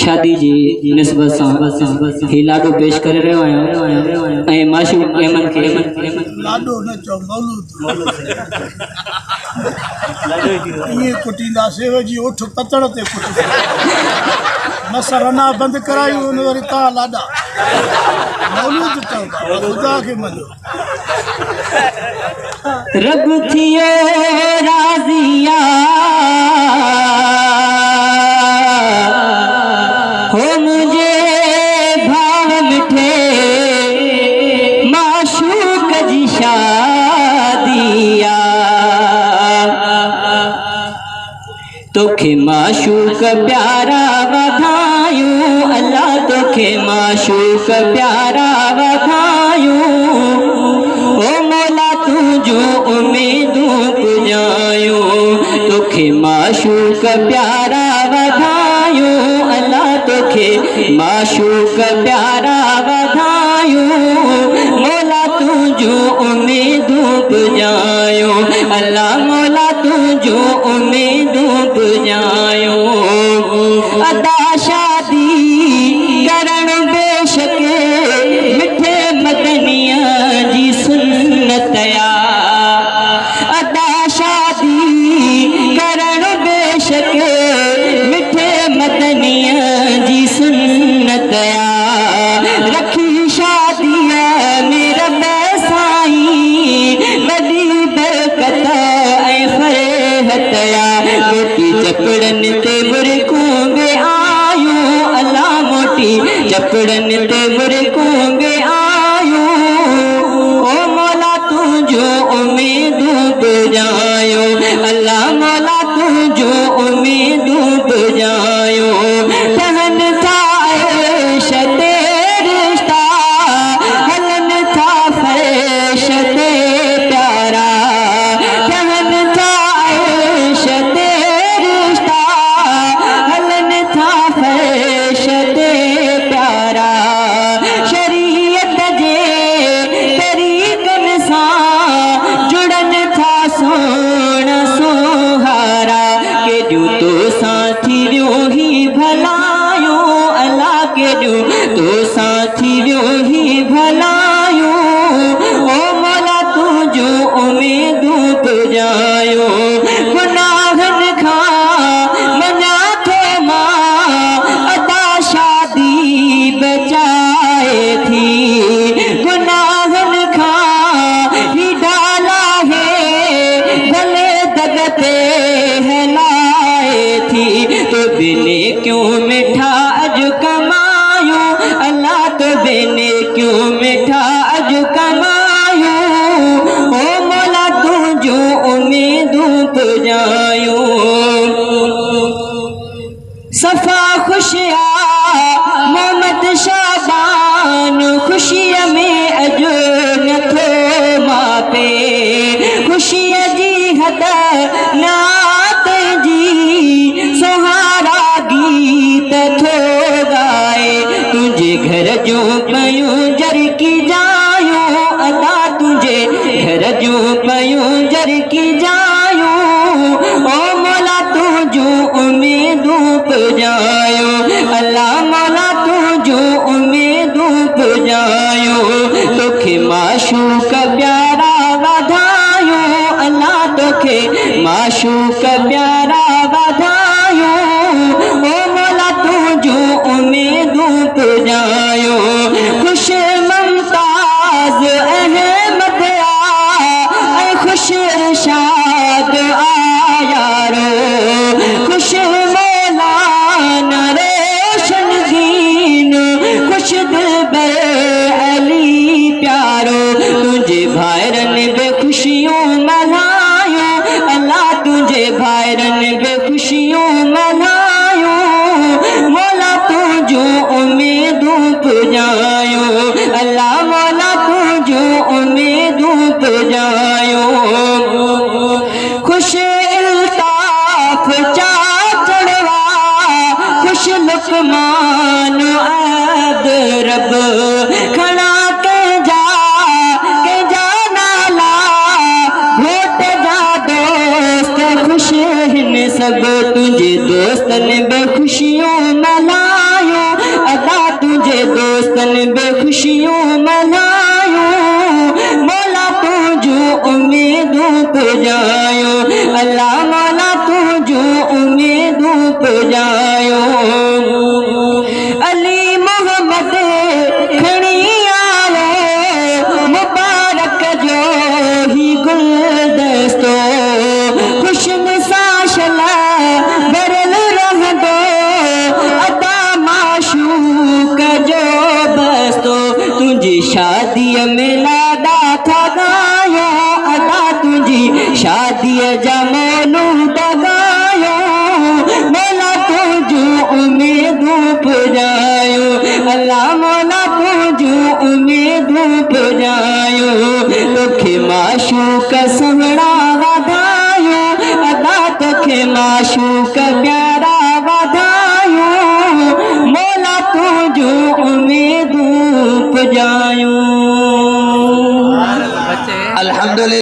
शादी जी निस्बत सां ही लाडो पेश करे रहियो आहियां ऐं माशूक अहमद खे लाडो न चओ मौलूद ये कुटींदासीं जी उठ ततड़ ते कुटी मसर अना बंदि करायूं उन वरी तव्हां लाॾा मौलूद चओ था ख़ुदा खे मञो रब थियो राज़िया हो मुझे भाव मिठे माशूक जी शादिया तोखे माशूक प्यारा वधायूं अल्लाह तोखे माशूक प्यारा वधायूं ओ मौला तुझो उम्मीदूं पुजायूं तोखे माशूक प्यारा वधायूं अल्लाह तोखे माशूक प्यारा वधायूं मौला तुझो उम्मीदूं पुजायूं अल्लाह मौला तुझो उम्मीदूं पुजायूं अदा शादी करण बेशक मिठे मदनिया जी सुन्नतया अदा शादी करण बेशक मिठे मदनिया जी सुन्नतया रखी शादिया मेरा साईं वॾी बरकत ऐं फरहतया मोटी चपड़न ते मुरकूं बि आयूं अल्लाह मोटी चपड़न ते मुरकूं बि आयूं ओ मौला तुझो उम्मीदूं पुजायूं अल्लाह मौला तुझो उम्मीदूं पुजायूं ठहन था ऐश ते रिश्ता हलन था फर्श ते प्यारा ठहन था ऐश ते रिश्ता हलन था फर्श ते प्यारा शरीयत जे तरीक़न सां जुड़न था सोण सुहारा केॾियूं तो सां थी वियो ही भलायूं अल्लाह केॾियूं तो सां थी वियो ही भलायूं ओ मौला तुझो उम्मीदूं पुजायूं गुनाहनि खां मञा थो मां अदा शादी बचाए थी गुनाहनि खां ही डाला है भले दग ते हलाए थी तो बिने क्यों मिठा अज कमायूं अल्लाह तो बिने क्यों मिठा अज कमायूं ओ मौला तुझो उम्मीदूं पुजायूं सफ़ा खुशिया मोहम्मद शाबान खुशीअ में अॼु नथो मापे खुशीअ जी हद नात जी सुहारा गीत थो गाए तुंहिंजे घर जूं पयूं जरकी जायूं अदा तुंहिंजे घर जूं पयूं जरकी जायूं ओ मौला तुझो उम्मीदूं पुजायूं अल्लाह मौला तुझो उम्मीदूं पुजायूं तोखे माशूक प्यारा वधायूं अल्लाह तोखे माशूक प्यारा वधायूं ओ मौला तुझो उम्मीदूं पुजायूं खुश मुमताज अहमद ऐं खुश इरशाद आयारो खुश मौलाना रोशन दीन खुश दिलबर अली प्यारो तुझे भाइरन बे खुशियों मल्हायूं अल्लाह तुझे भाइरन बे खुशियों मल्हायूं मौला तुझो उम्मीदूं पुजायूं अल्लाह मौला तुझो उम्मीदूं पुजायूं खुश इल्ताफ चाचड़वा खुश लुकमान आद रब खड़ा के जा नाला घोट जा दोस्त खुश हिन सब तुझे दोस्तन बेखुशियों मनायो अदा तुझे दोस्तन बेखुशियों मनायो मौला तुझो उम्मीदों पे जायो अल्लाह मौला तुझो उम्मीदों पे जायो अली मोहम्मद खड़ी आयो मुबारक जो ही गुलदस्तो खुशन साशला भरल रह दो अदा माशूक जो बस्तो तुझी शादी में लादा था गायो अदा तुझी शादी जमोलू गायो मौला तुझो उम्मीदों पे जायो अल्लाह मौला तुझो उम्मीदों पे जायो तोखे माशूक सवड़ा वधायो अदा तोखे माशूक प्यारा वधायो मौला तुझो उम्मीदों पे जायो। अल्हम्दुलिल्लाह।